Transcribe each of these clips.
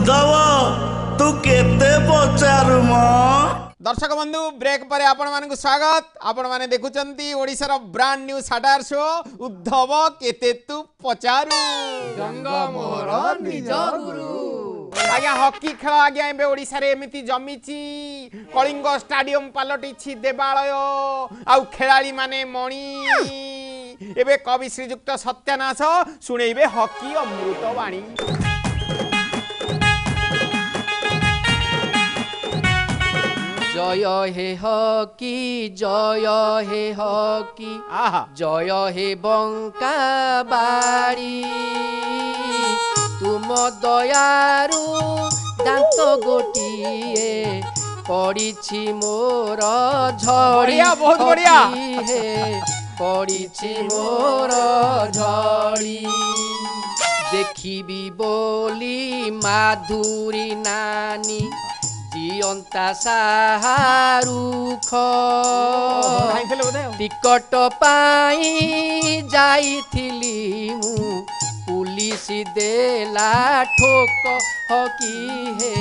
उद्धव तू केते पचारु म दर्शक बंधु ब्रेक पर आपण मानक स्वागत। आपण माने देखुचंती ओडिसा रो ब्रांड न्यू साटार शो उद्धव केते तू पचारु गंगा मोहर निज गुरु। आज्ञा हॉकी खेल आज्ञा एबे ओडिसा रे एमिति जमीची कलिंग स्टेडियम पालटिछि देवालय आउ खेलाड़ी माने मणि एबे कवि श्रीजुक्त सत्यानाश सुनेइबे हॉकी अमृतवाणी। जय हे हॉकी जय हे हॉकी जय हे बंका बाड़ी तुम दयारु दांत गोटिए पड़ीछि मोर झड़ी बहुत बढ़िया हे पड़ीछि मोर झड़ी देखिबी बोली माधुरी नानी जियंता साहारुख टिकट पाई जाइथिली मु पुलिस देला ठोक हकी हे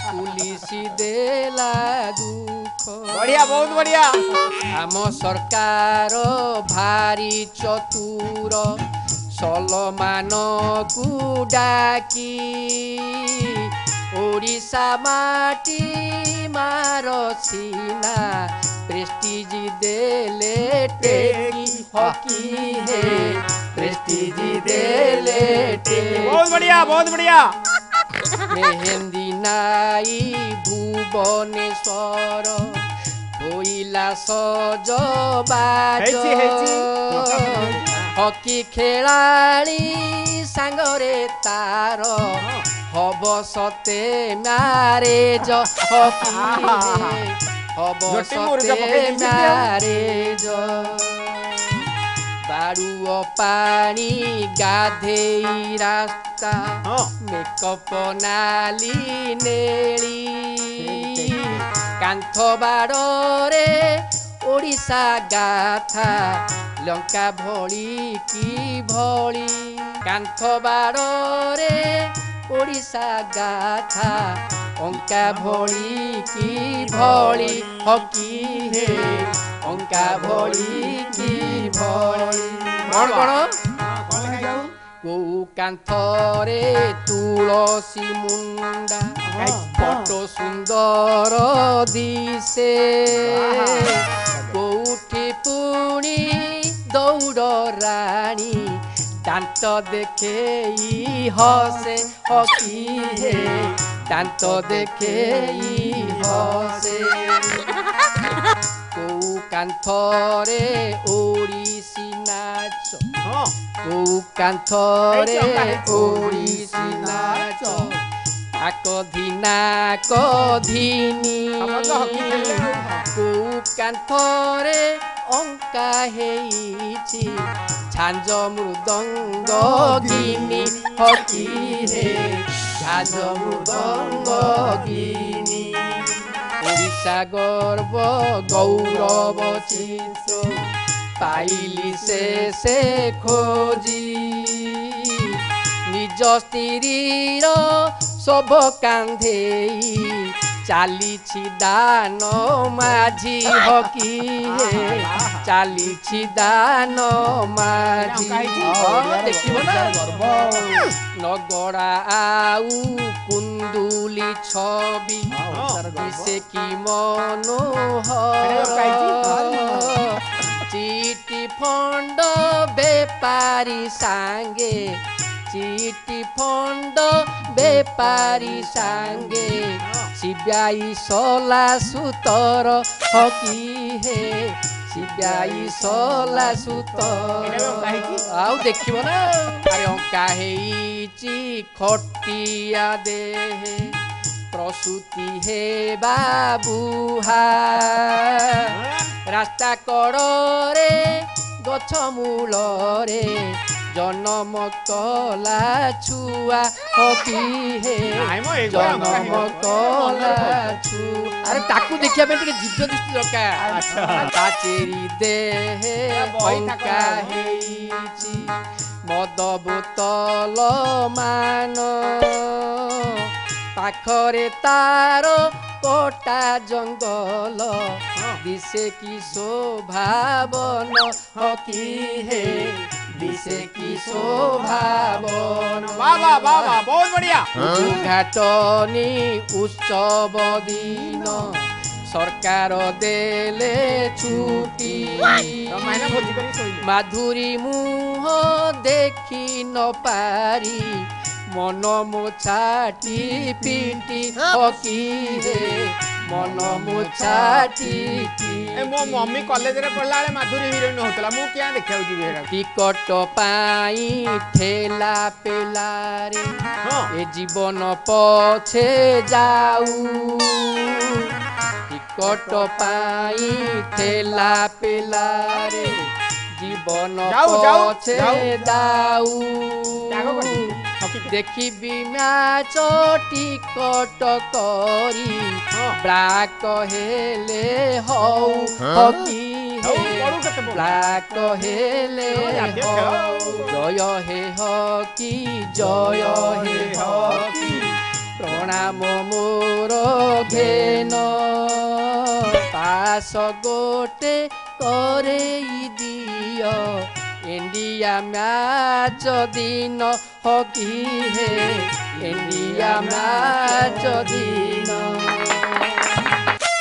पुलिस देला दुख। बढ़िया बहुत बढ़िया। आम सरकार भारी चतुर सलमान को डाकी ओडिशा माटी मार सीना प्रेस्टीज देले टेकी हॉकी हे प्रेस्टीज देले टेकी। बहुत बढ़िया बहुत बढ़िया। मेहंदी नाई भुवनेश्वर होइला सजबाज हॉकी खेलाड़ी सांगरे तार हब सते मैरेज हॉकी हब सते मैरेज बाड़ुओ पानी गाधेई रास्ता मेकअप नाली नेली कांथ बाड़रे ओडिशा गाथा लंका भली की भली कांथ बाड़रे ओडिशा गाथा अंका भली की भली हॉकी हे अंका भली की भली कौन कौन को कांथरे तुलसी मुंडा फोटो सुंदर दिसे कोठी पुणी दौड़ रानी दांत देखे हसे हकी हे दांत देखे हसे को कांथरे ओडिसी नाच को कांथरे ओडिसी नाच आकधिना कधिनी को कांथरे अंका हेइछि झांझ मृदंग गिनी हकी हे झांझ मृदंग गिनी ओडिशा गर्व गौरव चित्र पाइली से खोजी निज स्त्रीर सब कांधेई चालीछि दान माझी हकी हे चालीछि दान माझी देखिबो ना नगड़ा आउ कुंदुली छवि से की मनोहर चिटी फंड बेपारी सांगे चिटी फंड बेपारी सांगे शिब्याई सोला सुतर हकी हे शिब्याई सोला सुतर आउ देखिबो ना अरे अंका हेइची खटिया देहे प्रसूति हे बाबुहा रास्ता कड़रे गछ मूलरे जन्म कला छुआ हकी हे जन्म कला छुआ अरे ताकू देखिया पे टिके जीव दृष्टि दरकार ताचेरी देहे पंका हेइची मद बोतल मान पाखरे तारो कोटा जंगल दिसे की शोभावन हकी हे दिसे की शोभावन बाबा बाबा बहुत बढ़िया घाटनी उत्सव दिन सरकार देले छुट्टी माधुरी मुह देखी न पारी मन मोछाटी पीटी हकी हे मन मोछाटी मो मम्मी कॉलेज रे पढ़ला बेले माधुरी हिरोइन होतला मु क्या देखिया जीवे हेरा टिकट पाई ठेला पेलारे ए जीवन पछे जाऊ टिकट पाई ठेला पेलारे जीवन पछे जाऊ देखी मैच टिकट करी ब्लैक हेले हौ हकी हे ब्लैक हेले जय हे हकी जय हे हकी प्रणाम मोर घेन पास गोटे करे दियो इंडिया मैच दिन हकी हे इंडिया मैच दिन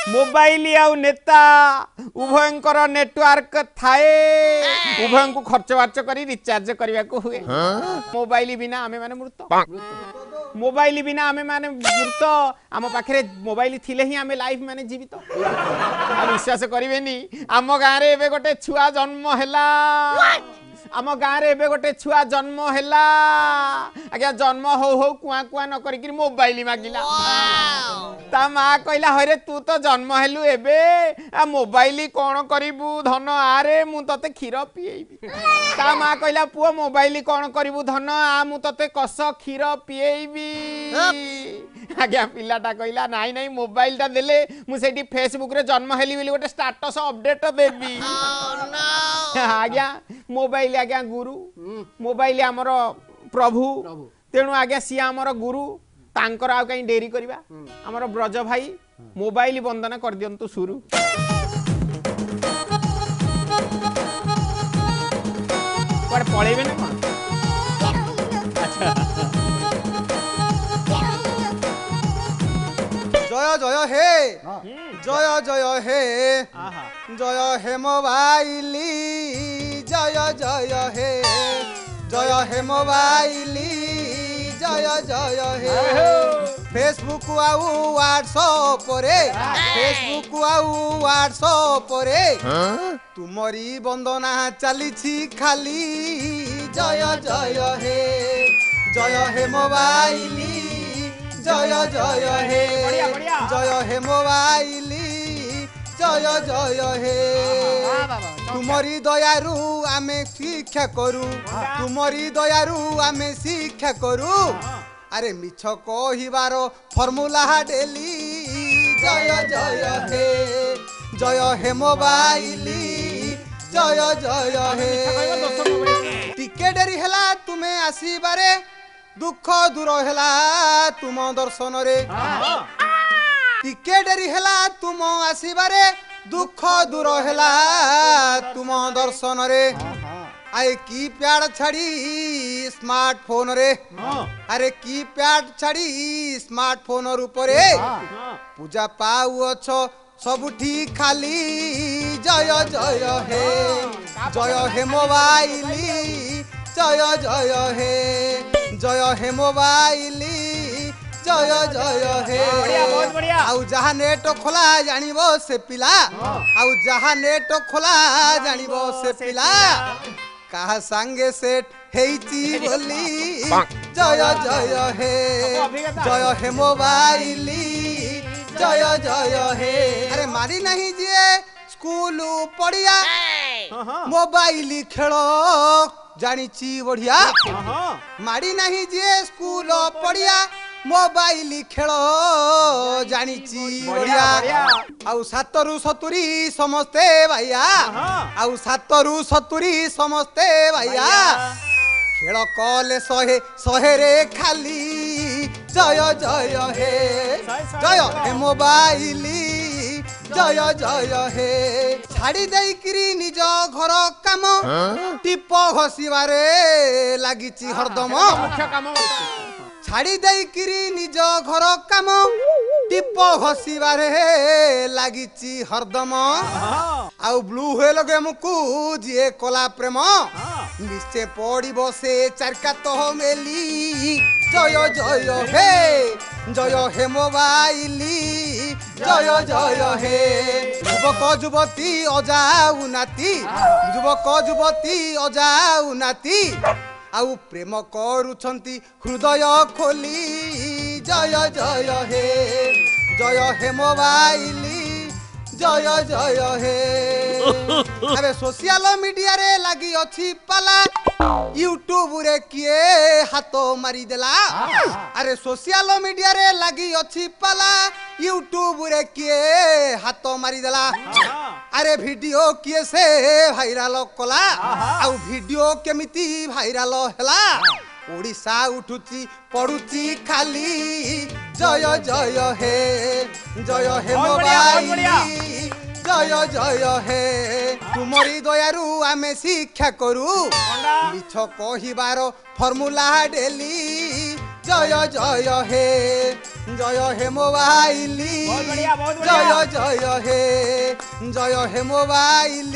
मोबाइल आउ नेता उभयंकर नेटवर्क थाए उभय को खर्च बार्च कर रिचार्ज करने को हुए मोबाइल बिना आमे माने मृत मोबाइल बिना आमे माने मृत आम पाखे मोबाइल थिले ही आमे लाइफ माने जीवित विश्वास करेनि आम गाँव में एबे गोटे छुआ जन्म हैला आम गाँव में गोटे छुआ जन्म हैला आज्ञा जन्म हो हो कुआ कुआ न करिक मोबाइल मागिला ता माँ कहला हरे तू तो जन्म हेलु एबे आ मोबाइल कौन करिबू धन आरे मु तते क्षीर पिएबी ता माँ कहला पुओ मोबाइल कौन करिबू धन आ मु तते कस क्षीर पिएबी आज्ञा पिलाटा कहला नाई नाई मोबाइल टा देले मु सेठी फेसबुक रे जन्म हेली बोली गोटे स्टेटस अपडेट देबी आज्ञा मोबाइल आज्ञा गुरु मोबाइल हमर प्रभु तेणु आज्ञा सी हमर गुरु तांकर आउ कहीं डेरी करिबा हमर ब्रज भाई मोबाइल बंदना कर दियंतु शुरू पर पळेबे ना कोन अच्छा जय जय हे जय जय हे जय हे मोबाइल जय जय हे जय हे मोबाइल जय जय हे फेसबुक आउ व्हाट्सएप रे फेसबुक आउ व्हाट्सएप रे तुमरी वंदना चली खाली जय जय हे मोबाइल जय जय हे जय हे मोबाइल जय जय हे तुमरी दयारु आमे शिक्षा करू तुमरी दयारु आमे शिक्षा करू अरे मिछ कहिबार फॉर्मूला डेली जय हे मोबाइल जय जय हे टिके डेरी हेला तुमे आसीबारे दुख दूर हेला तुम दर्शन रे टिके डेरी हेला तुम आसीबारे दुख दूर हेला तुम दर्शन रे आए की प्यार छाड़ी स्मार्टफोन रे अरे की प्यार छाड़ी स्मार्टफोन ऊपर पूजा पाऊ अछ सबुठी खाली जय हे मोबाइल जय हे मोबाइल जय हे आउ जहा नेट खोला जानिबो से पिला आउ जहा नेट खोला जानिबो से पिला कहा संगे सेट हेची बोली जय हे मोबाइल जय हे अरे मारी नहीं जे स्कूल पढ़िया मोबाइल खेल जानी बढ़िया मारी नहीं जे स्कूल पढ़िया मोबाइल खेल जानी बढ़िया आउ 7 रु 70 समस्ते भैया आउ 7 रु 70 समस्ते भैया खेल कले 100 रे खाली जय जय हे जय हे मोबाइल जय जय हे छाड़ी देइकिरी निज घर काम टिप घसीबारे लागिची हरदम मुख्य काम छाड़ी देइकिरी निज घर काम टिप घसीबारे लागिची हरदम आउ ब्लू व्हेल गेम को जे कला प्रेम निश्चय पड़िब से चारका तो मेली जय जय हे मोबाइल जय जय हे युवक युवती अजाऊ नाती युवक युवती अजाऊ नाती आउ प्रेम करुछंती हृदय खोली जय हे मोबाइल जय जय हे अरे सोशल मीडिया रे लगी अच्छी पाला यूट्यूब रे किए हाथ मारी देला अरे सोशल मीडिया रे लगी अच्छी पाला यूट्यूब रे किए हाथ मारी देला अरे वीडियो किए से भाइराल कला आउ वीडियो केमिति भाइराल हैला ओडिशा उठुची पडुची खाली जय हे मोबाइल जय जय हे तुमरी दयारु आमे शिक्षा करू मिछ कहिबार फॉर्मूला डेली जय हे मोबाइल जय हे मोबाइल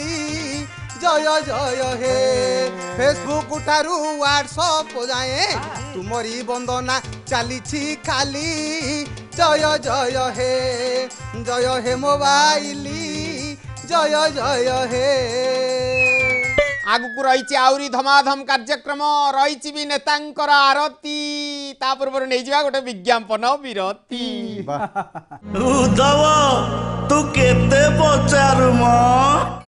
जय हे फेसबुक उठारू व्हाट्सअप जाए तुमरी वंदना चली खाली जय हे मोबाइल जय हे आगु रही आउरी धमाधम कार्यक्रम रही भी नेतांकर आरती ता पूर्व नहीं जा गोटे विज्ञापन विरती उद्धव तू केते पचारु म